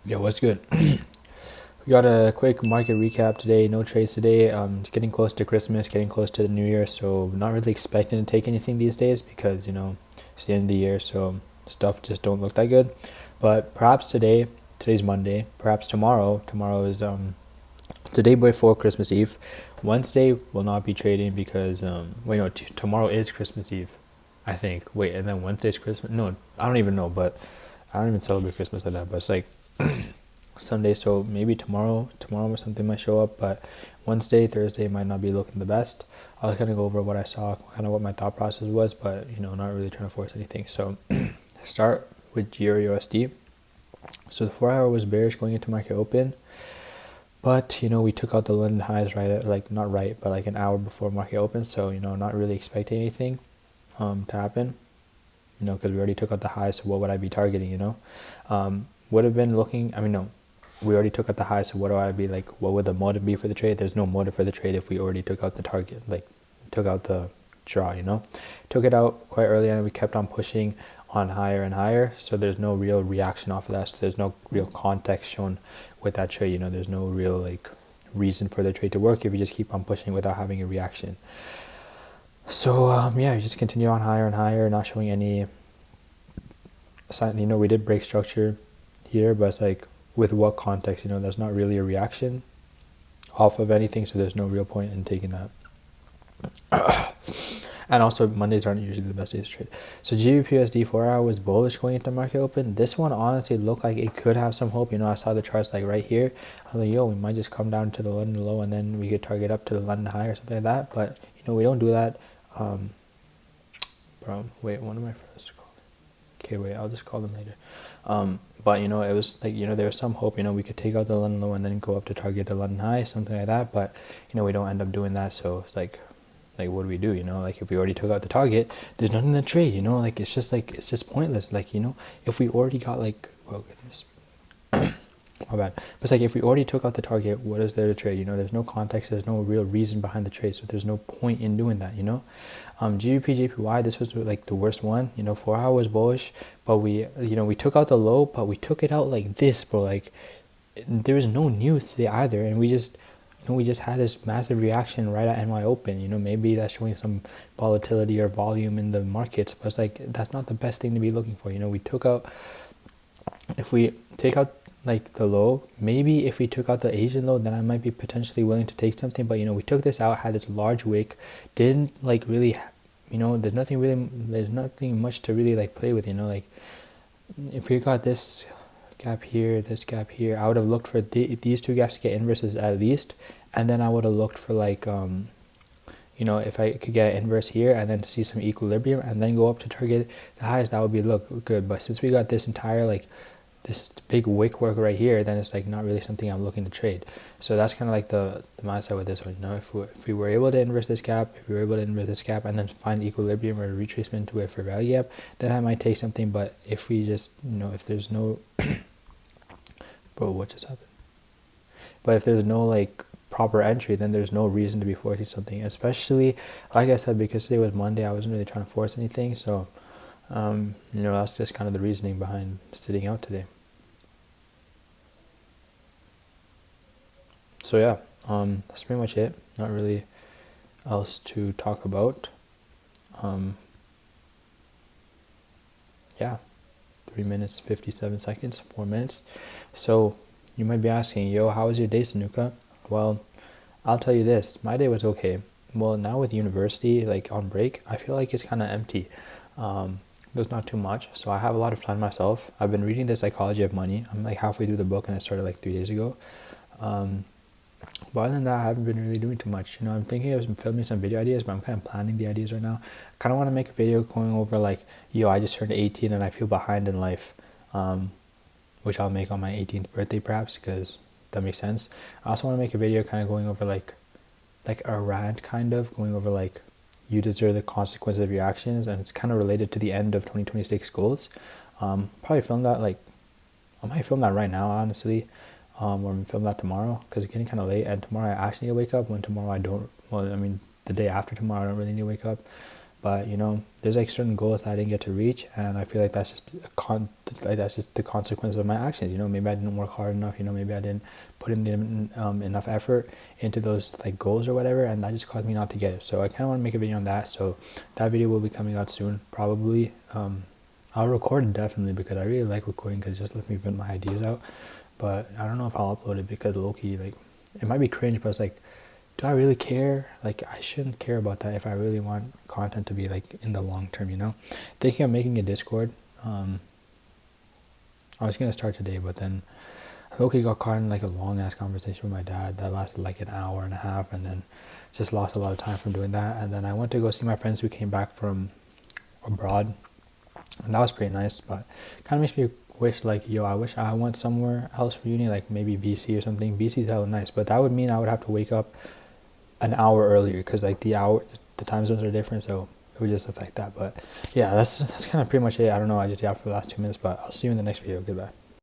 Yo, what's good? We got a quick market recap today. No trades today. It's getting close to Christmas, getting close to the New Year, so not really expecting to take anything these days because it's the end of the year, so stuff just don't look that good. But perhaps today, today's Monday. Perhaps tomorrow. Tomorrow is the day before Christmas Eve. Wednesday will not be trading because wait no, tomorrow is Christmas Eve, I think. Wait, and then Wednesday's Christmas. No, I don't even know, but I don't even celebrate Christmas like that. But it's like Sunday, so maybe tomorrow or something might show up, but Wednesday, Thursday might not be looking the best. I'll kind of go over what I saw, kind of what my thought process was, but not really trying to force anything. So start with GR USD. So the 4 hour was bearish going into market open, but we took out the London highs right at, like, not right, but like an hour before market open. So not really expecting anything to happen. Because we already took out the highs, so what would I be targeting? Would have been looking. I mean, no, we already took out the high, so what do I be like? What would the motive be for the trade? There's no motive for the trade if we already took out the target, like took out the draw. Took it out quite early, and we kept on pushing on higher and higher. So there's no real reaction off of that. So there's no real context shown with that trade. There's no real like reason for the trade to work if you just keep on pushing without having a reaction. So yeah, you just continue on higher and higher, not showing any sign. We did break structure here, but it's like, with what context? That's not really a reaction off of anything, so there's no real point in taking that. And also, Mondays aren't usually the best days to trade. So GBPUSD 4 hour was bullish going into market open. This one honestly looked like it could have some hope. I saw the charts like right here. I was like, yo, we might just come down to the London low and then we could target up to the London high or something like that. But we don't do that. Bro, wait, one of my friends called. Okay, wait, I'll just call them later. But it was like, there was some hope, we could take out the London low and then go up to target the London high, something like that. But we don't end up doing that. So it's like what do we do? Like, if we already took out the target, there's nothing to trade. Like, it's just pointless. Like, if we already got, like, well, goodness, my bad. But it's like, if we already took out the target, what is there to trade? There's no context, there's no real reason behind the trade, so there's no point in doing that. GBP JPY, this was like the worst one. 4 hour was bullish, but we we took out the low, but we took it out like this, bro. Like, there was no news today either, and we just had this massive reaction right at NY Open. Maybe that's showing some volatility or volume in the markets, but it's like, that's not the best thing to be looking for. We took out, if we take out like the low, maybe if we took out the Asian low, then I might be potentially willing to take something. But we took this out, had this large wick, didn't like really, there's nothing much to really like play with. Like, if we got this gap here, this gap here, I would have looked for these two gaps to get inverses at least, and then I would have looked for like if I could get an inverse here and then see some equilibrium and then go up to target the highest, that would be look good. But since we got this entire like this big wick work right here, then it's like not really something I'm looking to trade. So that's kind of like the mindset with this one. If we were able to inverse this gap, and then find equilibrium or retracement to it for value gap, then I might take something. But if we just if there's no bro, what just happened? But if there's no like proper entry, then there's no reason to be forcing something, especially like I said, because today was Monday, I wasn't really trying to force anything. So that's just kind of the reasoning behind sitting out today. So yeah, that's pretty much it. Not really else to talk about. Yeah, 3 minutes 57 seconds, 4 minutes. So you might be asking, yo, how was your day, Sanuka? Well, I'll tell you this, my day was okay. Well, now with university, like on break, I feel like it's kind of empty. There's not too much, so I have a lot of time myself. I've been reading The Psychology of Money. I'm like halfway through the book, and I started like 3 days ago. But other than that, I haven't been really doing too much. I'm thinking of filming some video ideas, but I'm kind of planning the ideas right now. I kind of want to make a video going over like, yo, I just turned 18 and I feel behind in life, which I'll make on my 18th birthday perhaps, because that makes sense. I also want to make a video kind of going over like a rant, kind of going over like, you deserve the consequences of your actions, and it's kind of related to the end of 2026 goals. Probably film that, like, I might film that right now, honestly, or film that tomorrow, because it's getting kind of late, and tomorrow I actually need to wake up, when tomorrow I don't, well, I mean, the day after tomorrow I don't really need to wake up, But you know, there's like certain goals that I didn't get to reach, and I feel like that's just like that's just the consequence of my actions. You know, maybe I didn't work hard enough. You know, maybe I didn't put in enough effort into those like goals or whatever, and that just caused me not to get it. So I kind of want to make a video on that. So that video will be coming out soon, probably. I'll record it definitely because I really like recording because it just lets me put my ideas out. But I don't know if I'll upload it because low-key, like, it might be cringe, but it's like, do I really care? Like, I shouldn't care about that if I really want content to be like in the long term, you know? Thinking of making a Discord. I was gonna start today, but then I low-key got caught in like a long-ass conversation with my dad that lasted like an hour and a half, and then just lost a lot of time from doing that. And then I went to go see my friends who came back from abroad, and that was pretty nice, but kind of makes me wish like, yo, I wish I went somewhere else for uni, like maybe BC or something. BC's hella nice, but that would mean I would have to wake up an hour earlier because like the time zones are different, so it would just affect that. But yeah, that's kind of pretty much it. I don't know, I just yapped for the last 2 minutes, but I'll see you in the next video. Goodbye.